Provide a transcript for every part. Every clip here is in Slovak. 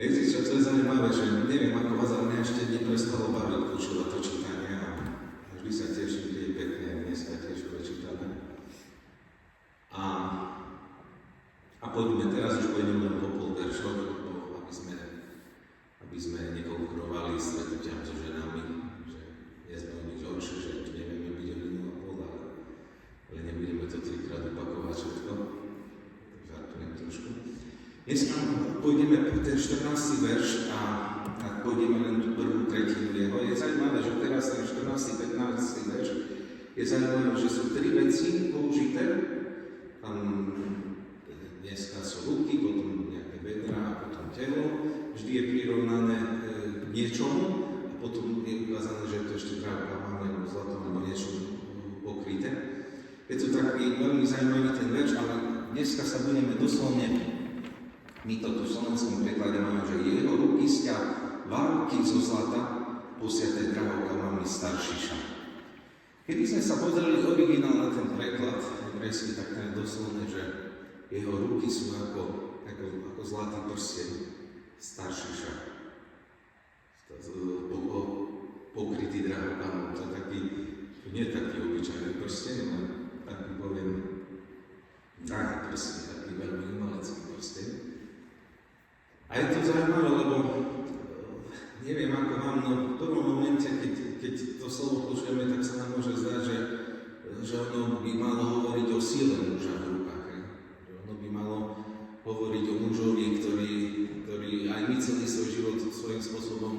Viete, čo to je zaujímavé, že neviem ako vás, ale mňa ešte neprestalo baviť počúvať to čítanie a vždy sa teším, že je pekné, dneska tiež prečítame. A poďme, teraz už pôjdeme len po pol veršov, aby sme nekonkurovali stretnutiam so ženami, že nie sme o nič horšie, že nevieme byť o minú a pol, ale nebudeme to trikrát opakovať všetko. Žartujem trošku. Dneska pôjdeme po ten 14. verš a pôjdeme len tú prvú tretinu jeho. Je zaujímavé, že teraz ten 14. 15. verš je zaujímavé, že sú tri veci použité. Tam dneska sú ruky, potom nejaké bedra a potom telo. Vždy je prirovnané k niečomu a potom je ukázané, že je to ešte drahokam alebo zlatom alebo niečo pokryté. Je to taký veľmi zaujímavý ten verš, ale dneska sa budeme doslovne, my toto v slovenskom preklade máme, že jeho ruky sťa várky zo zlata posiaté drahokamami staršíša. Keby sme sa pozreli originál na ten preklad hebrejský, tak ten je doslovne, že jeho ruky sú ako zlatý prsteň staršíša. Pokrytý drahokamom. To je taký, nie taký obyčajný prsteň, ale taký poviem drahý prsteň, taký veľmi umelecký prsteň. A je to zaujímavé, lebo neviem ako vám, no v prvom momente, keď to slovo počujeme, tak sa nám môže zdať, že ono by malo hovoriť o síle muža v rukách. Že ono by malo hovoriť o mužovi, ktorý aj my celý svoj život svojím spôsobom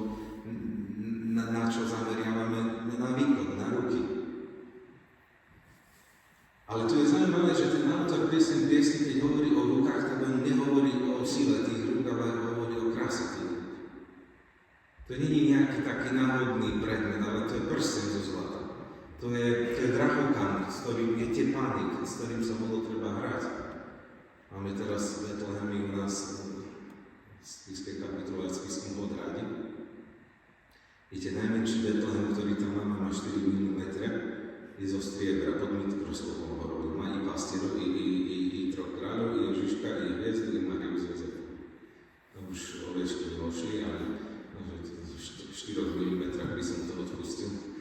na čo zameriavame, na výkon, na ruky. Ale tu je zaujímavé, že ten autor piesne, keď hovorí o rukách, tak on nehovorí o sile tých rúk, ale hovorí o kráse tých rúk. To nie je nejaký taký náhodný predmet, ale to je prsteň zo zlata. To je drahokam, s ktorým je tepánik, s ktorým sa bolo treba hrať. Máme teraz v Betlehemi u nás v Spišskej kapitule v Spišskom Podhrade. Viete, najmenší Betlehem, ktorý tam máme, má 4 mm, je zo striebra pod mikroskopom horou. Má i pastierov, i troch kráľov, i Ježiška, i hviezdu, i Mariu z Jozefa. No už ovečky horšie, ale v 4 mm by som to odpustil.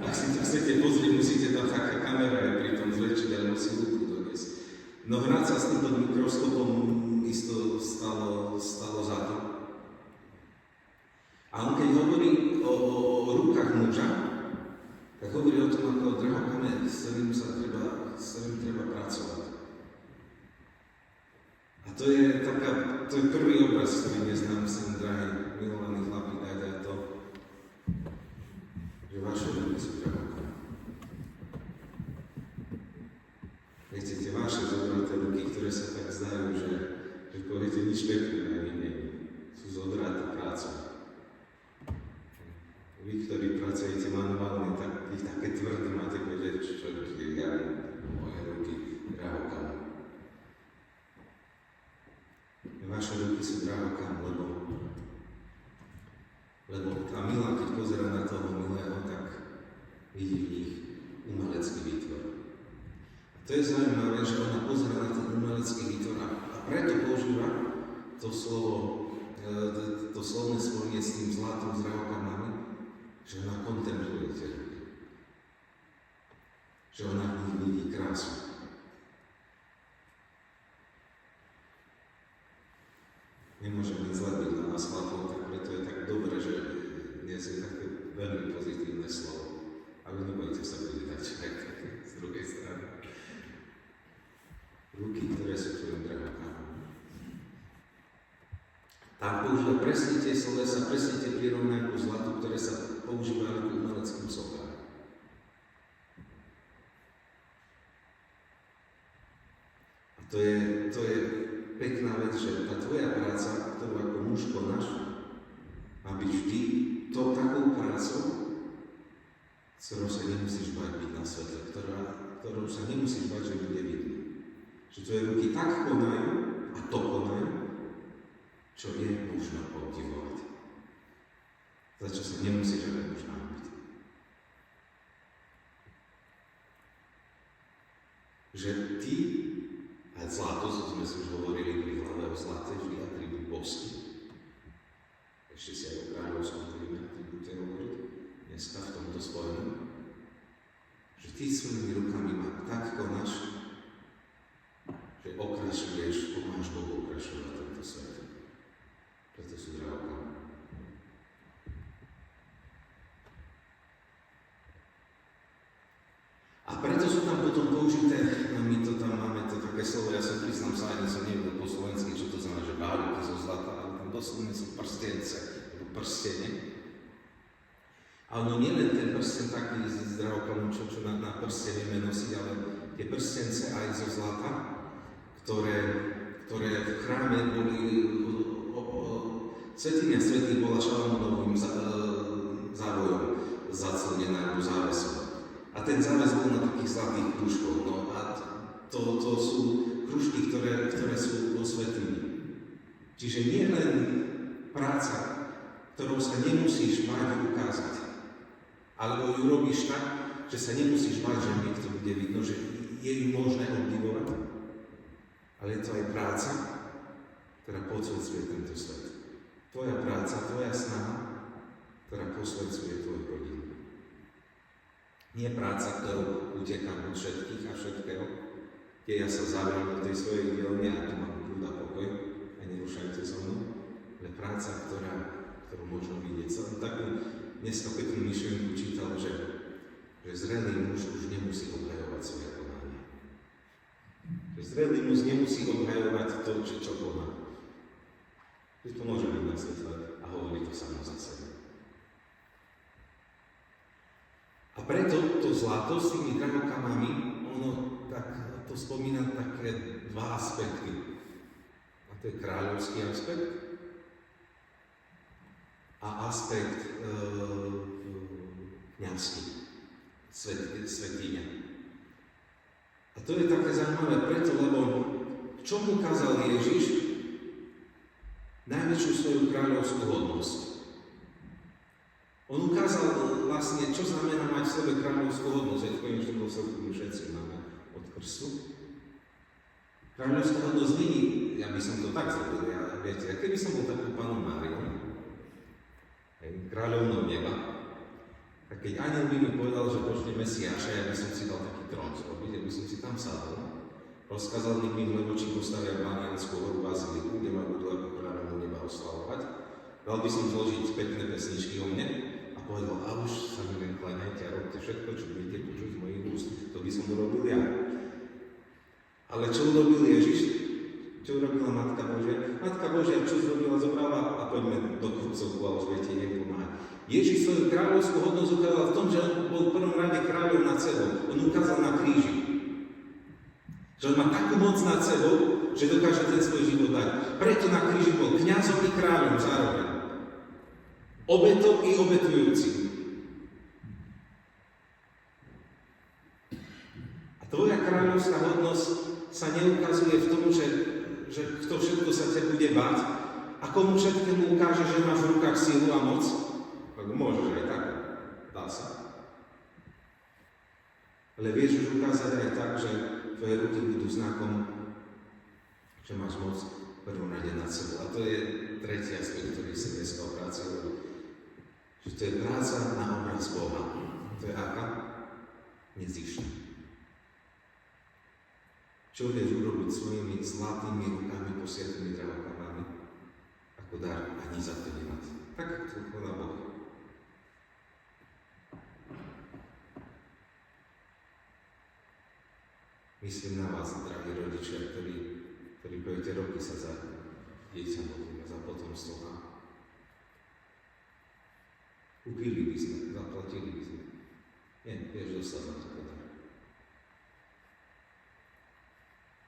Ak si to chcete pozrieť, musíte tam taká kamera je pri tom zväčšiť, ale musí ruku doniesť. No hrať sa s tým pod mikroskopom isto stalo za to. A on keď hovorí o rukách muža, tak hovorí o tom ako o drahokame, s ktorým treba pracovať. A to je prvý obraz, ktorý dnes nám sem, drahí, milovaní chlapi, dajte to, že vaše ruky sú drahokame. Nechcete vaše zodraté ruky, ktoré sa tak zdajú, že poviete nič pekné na iné, sú zodraté prácou. Vy, ktorí pracujete manuálne, tak ich také tvrdé máte vedieť, čo ja moje ruky drahokam. Vaše ruky sú drahokam, lebo tá milá, keď pozerá na toho milého, tak vidí v nich umelecký výtvor. A to je zaujímavé, že ona pozerá na ten umelecký výtvor a preto používa to slovo, to slovné spojenie s tým zlatom s drahokamami, že ona kontempluje tie ruky. Že ona v nich vidí krásu. Nemôžeme zle byť na nás chlapov, tak preto je tak dobré, že dnes je také veľmi pozitívne slovo. Ale nebojte sa povedať aj z druhej strany. Ruky, ktoré sú tvojim drahokamom. Tam používa presne tie slovesa, presne tie prirovnané ku zlatu, ktoré sa používajú k umeleckým sochám. A to je pekná vec, že tá tvoja práca, ktorú ako muž konáš, má byť vždy takou prácou, s ktorou sa nemusíš bať byť na svetle, ktorou sa nemusíš bať, že bude vidno. Že tvoje ruky tak konajú a to konajú, čo je možno obdivovať. Za čo sa nemusíš ale už nábiť. Že ty, a zlato, sme si už hovorili pri hlave o zlate, vždy atribút božský. Ešte si aj o kráľovskom klíme, ty budete hovoriť dneska v tomto spojení, že ty svojimi rukami ma tak konáš, že okrašuješ, pomáš Bohu okrašovať tento svet. Preto sú drahokamy. A preto sú tam potom použité, my to tam máme to také slovo, ja som priznám sa, ani som nevedel po slovensky, čo to znamená, že báruky zo zlata, ale tam doslovne sú prstence, prstene. A ono nie len ten prsten taký s drahokamom, čo na prste vieme nosiť, ale tie prstence aj zo zlata, ktoré v chráme boli, Svätyňa svätých bola Šalamúnovým závojom zaclenená závesom. A ten záves bol na takých zlatých krúžkoch. No a to sú krúžky, ktoré sú vo svätyni. Čiže nie len práca, ktorou sa nemusíš báť ukázať, alebo ju robíš tak, že sa nemusíš báť, že niekto bude vidno, že je ju možné obdivovať, ale je to aj práca, ktorá podsvedzuje tento svet. Tvoja práca, tvoja snaha, ktorá posvedzuje tvoju rodinu. Nie práca, ktorou utekám od všetkých a všetkého, kde ja sa zavriem do tej svojej dielne a tu mám kľud a pokoj a nerušajte so mnou, ale práca, ktorú možno vidieť. Som takú dneska peknú myšlienku čítal, že zrelý muž už nemusí obhajovať svoje konanie. Že zrelý muž nemusí obhajovať to, čo koná. Že to môže byť na svetle a hovorí to samo za sebe. A preto to zlato s tými drahokamami, ono tak, to spomína také dva aspekty. A to je kráľovský aspekt a aspekt kňazský, svätyňa. A to je také zaujímavé preto, lebo v čom ukázal Ježiš najväčšiu svoju kráľovskú hodnosť? On ukázal vlastne, čo znamená mať v sebe kráľovskú hodnosť, veď v konečnom dôsledku my všetci máme od krstu. Kráľovská hodnosť není, ja by som to tak zrobil, viete, a keby som bol takú Pannou Máriou, kráľovnou neba, a keď anjel by mi povedal, že pošle Mesiáša, ja by som si dal taký trón zrobiť, ja by som si tam sadol, rozkázal mi v Levoči postavia Banianskú horu Baziliku, kde ma budú ako kráľovnú neba oslavovať, dal by som zložiť pekné pesničky o mne a povedal, a už sa mi len kláňajte a robte všetko, čo budete počuť z mojich úst. To by som urobil ja. Ale čo urobil Ježiš? Čo urobila Matka Božia? Matka Božia čo zrobila? Zobrala a poďme do Kurcovku a už viete, nepomáhať. Ježiš svoju kráľovskú hodnosť ukázal v tom, že on bol v prvom rade kráľov nad sebou. On ukázal na kríži. Že on má takú moc nad sebou, že dokáže ten svoj život dať. Preto na kríži bol kňazom i kráľom zároveň. Obetom i obetujúcim. A tvoja kráľovská hodnosť sa neukazuje v tom, že kto všetko sa ťa bude báť a komu všetkému ukáže, že máš v rukách sílu a moc. Lebo môžeš aj tak, dá sa. Ale vieš už ukázať aj tak, že tvoje ruky budú znakom, že máš moc v prvom rade nad sebou. A to je tretí aspekt, ktorý sa dneska o práci robí. Že to je práca na obraz Boha. To je aká? Nezištná. Čo vieš urobiť svojimi zlatými rukami posiatými drahokamami? Ako dar, ani za to nemať. Tak, ako to koná Boh. Myslím na vás, drahí rodičia, ktorí budete roky sa za dieťa modlíme, za potomstvo. Kúpili by sme, zaplatili by sme. Nie, vieš, dostať za to dar.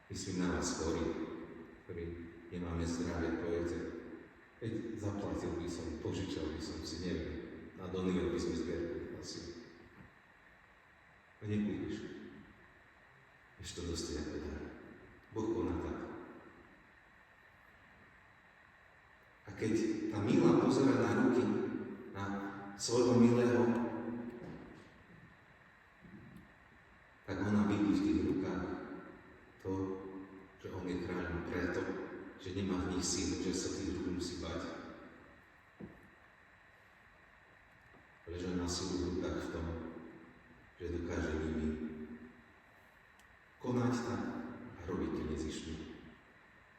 Myslím na vás, ktorí nemáme zdravie, poviete, veď zaplatil by som, požičal by som si, neviem, na Donio by sme zbierku asi. A nepôjdeš. Ešte to dostane ako dar. Boh koná tak. A keď tá milá pozerá na ruky, na svojho milého, tak ona vidí v tých rukách to, že on je kráľom preto, že nemá v nich sílu, že sa tých rúk musí bať. má silu v rukách v tom, že dokáže nimi konať tak a robiť to nezištne.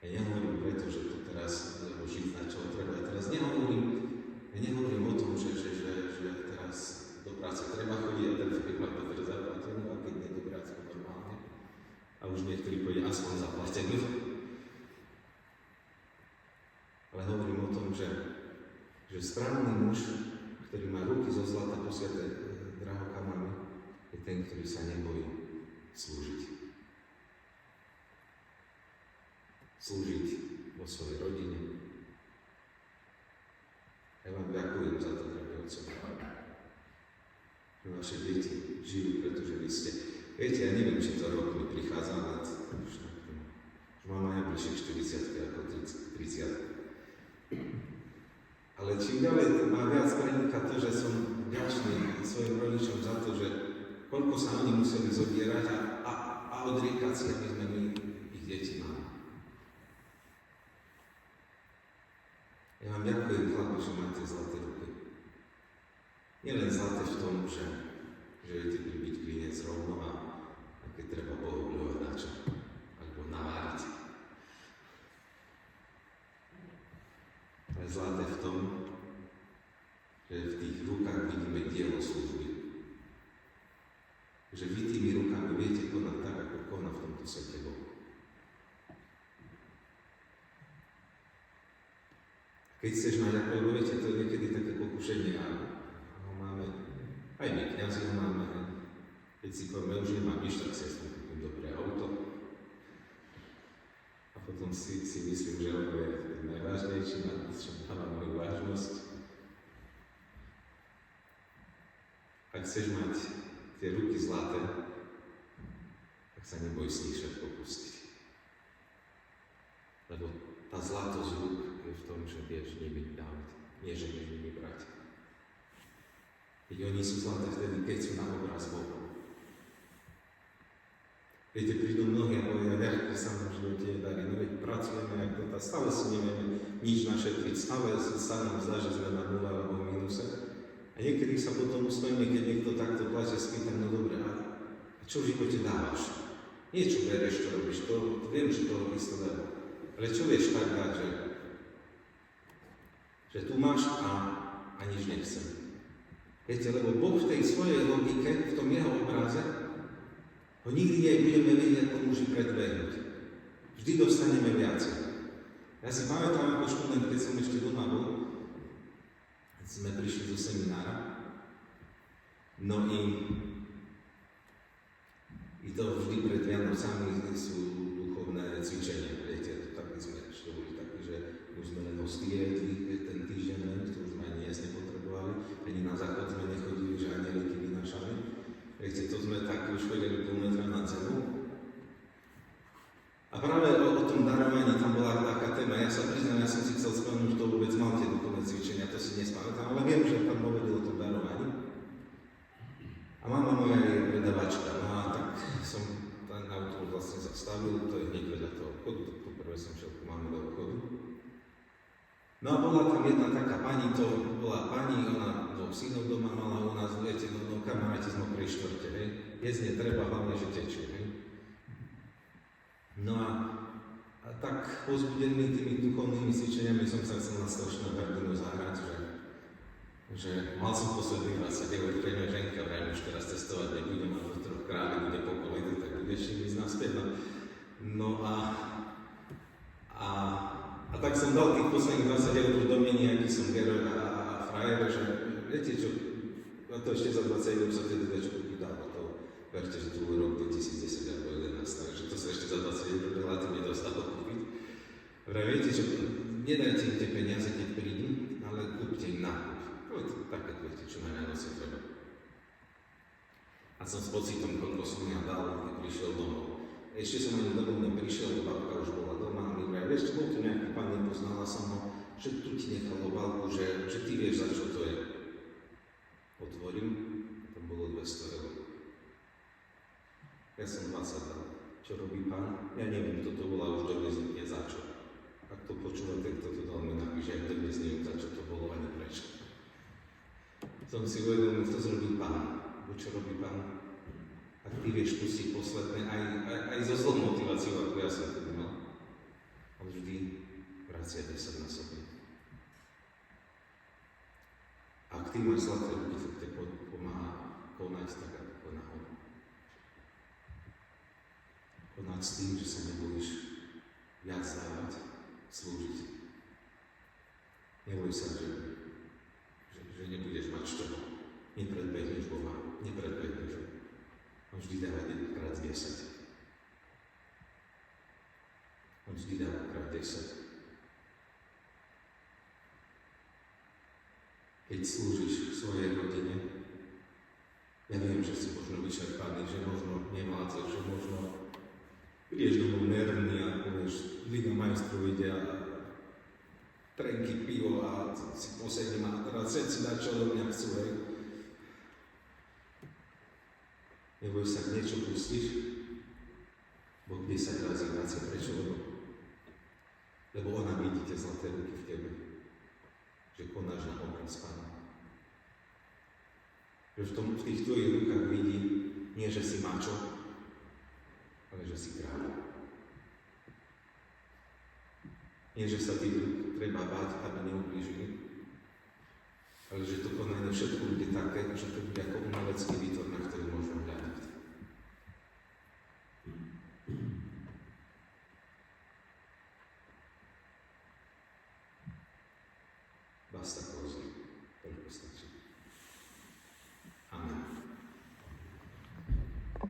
Ja nehovorím preto, že to teraz žiť na čo treba. Ja teraz nehovorím o tom, že teraz do práce treba chodiť a ten príklad dobre zaplatenú, a keď nie do práce normálne. A už niektorí povedia aspoň zaplatenú. Ale hovorím o tom, že správny muž, ktorý má ruky zo zlata posiate drahokamami, je ten, ktorý sa nebojí slúžiť. Slúžiť vo svojej rodine. Ja vám ďakujem za to, drahí otcovia, že vaše deti žijú, pretože vy ste. Viete, ja neviem, či to rok mi prichádza, ale už mám aj bližšie 40 ako 30. Ale čím ďalej má viac prenika to, že som vďačný svojim rodičom za to, že koľko sa oni museli zodierať a odriekať si, aby sme my ich deti mali. Ja vám ďakujem, chlapi, že máte zlaté ruky. Nielen zlaté v tom, že viete pribiť klinec rovno a keď treba pohodľovať na čo, alebo naváriť. Ale zlaté v tom, že v tých rukách vidíme dielo služby. Že vy tými rukami viete konať tak, ako koná v tomto svete Boh. Keď chceš mať, ako viete, to je niekedy také pokušenie a ho máme, aj my kňazi ho máme, keď si povieme, už nemám nič, tak si aspoň kúpim dobré auto. A potom si myslím, že ono je najvážnejší, čo dáva moju vážnosť. Ak chceš mať tie ruky zlaté, tak sa neboj z nich všetko pustiť. Lebo tá zlatosť rúk je v tom, že vieš nimi dávať, nie že vieš nimi brať. Keď oni sú zlaté vtedy, keď sú na obraz Boha. Viete, prídu mnohí a povedia, že sa nám v živote nedarí, no veď pracujeme jak to, stále si nevieme nič našetriť, stále sa nám zdá, že sme na nula alebo v mínuse. A niekedy sa potom ustojíme, keď niekto takto plače, spýtam, no dobre, a čo v živote dávaš? Niečo berieš, čo robíš, to viem, že to robíš to veľa. Ale čo vieš tak dať, že tu máš a nič nechcem. Viete, lebo Boh v tej svojej logike, v tom jeho obraze, ho nikdy nebudeme vedieť ako muži predbehnúť. Vždy dostaneme viacej. Ja si pamätám ako študent, keď som ešte doma bol, sme prišli do seminára, no i to vždy pred Vianocami sú duchovné cvičenia. Viete, takí sme ešte boli takí, že už sme len hostie jedli ten týždeň, to už sme ani jesť nepotrebovali, ani na záchod sme nechodili, že anieliky vynášali. Viete, to sme tak už chodili pol metra nad zemou. A práve o tom darovaní tam bola taká téma. Ja sa priznám, ja som si chcel spomenúť, že to vôbec mal tie duchovné cvičenia, to si nespamätám, ale viem, že tam hovoril o tom darovaní. A mama moja je predavačka, no a tak som ten autobus vlastne zastavil, to je hneď vedľa toho obchodu, to prvé som šiel ku mame do obchodu. No a bola tam jedna taká pani, to bola pani, ona 2 synov doma mala u nás, viete, no kamaráti z Mokrej Štvrte, hej. Jesť netreba, hlavne, že tečie, hej. No a tak pozbudený tými duchovnými cvičeniami som sa chcel na strašnú hrdinu zahrať, že mal som posledný raz sa devať pre mňa ženka, vrajme už teraz cestovať nebudem, ale do 3 kráľov bude po covidu, tak budeš ísť naspäť. No a tak som dal tých posledných 20 eur do mne nejaký som geroj a frajer, že viete čo, a to ešte za 20 eur sa tedy dačo kúpiť dalo, to verte, že tu bol rok 2010 alebo 2011, takže to sa ešte za 20 eur relatívne dostalo kúpiť. Vraj viete čo, nedajte im tie peniaze, keď prídu, ale kúpte im nákup. Také, viete, čo na Vianoce treba. A som s pocitom, koľko som ja dal, keď prišiel domov. Ešte som ani domov neprišiel, babka už bola doma a mi vraj, vieš, bol tu nejaký pán, nepoznala som ho, že tu ti nechal obálku, že ty vieš, za čo to je. Otvorím, tam bolo 200 eur. Ja som 20 dal. Čo robí pán? Ja neviem, toto bola už dodnes nie za čo. Ak to počúva, tak toto dal mi napíš, aj dodnes neviem, za čo to bolo ani prečo. som si uvedomil, to zrobí Pán. Bo čo robí Pán? Ak ty vieš pustiť posledné, aj so zlou motiváciou, ako ja som tedy mal, on vždy vracia 10 na sobie. Ak ty máš zlaté ruky, tak te pomáha konať tak, ako koná on. Konať s tým, že sa nebojíš viac dávať, slúžiť. Neboj sa, že nebudeš mať z čoho. Nepredbehneš Boha, nepredbehneš ho. On vždy dáva krát 10. On vždy dáva krát 10. Keď slúžiš svojej rodine, ja viem, že si možno vyčerpaný, že možno nevládzaš, že možno prídeš domov nervný a povieš, Liga majstrov ide a trenky pivo a si posedím a teraz všetci na čo do mňa chcú, hej. Neboj sa, niečo pustíš, Boh 10 razy vracia, prečo? Lebo ona vidí tie zlaté ruky v tebe, že konáš na obraz Pána. Že v tých tvojich rukách vidí, nie že si mačo, ale že si kráľ. Nie, že sa tých rúk treba báť, aby neublížili, ale že to konanie všetko bude také, že to bude ako umelecký výtvor, na ktorý môžeme hľadať. Basta così, per questa città.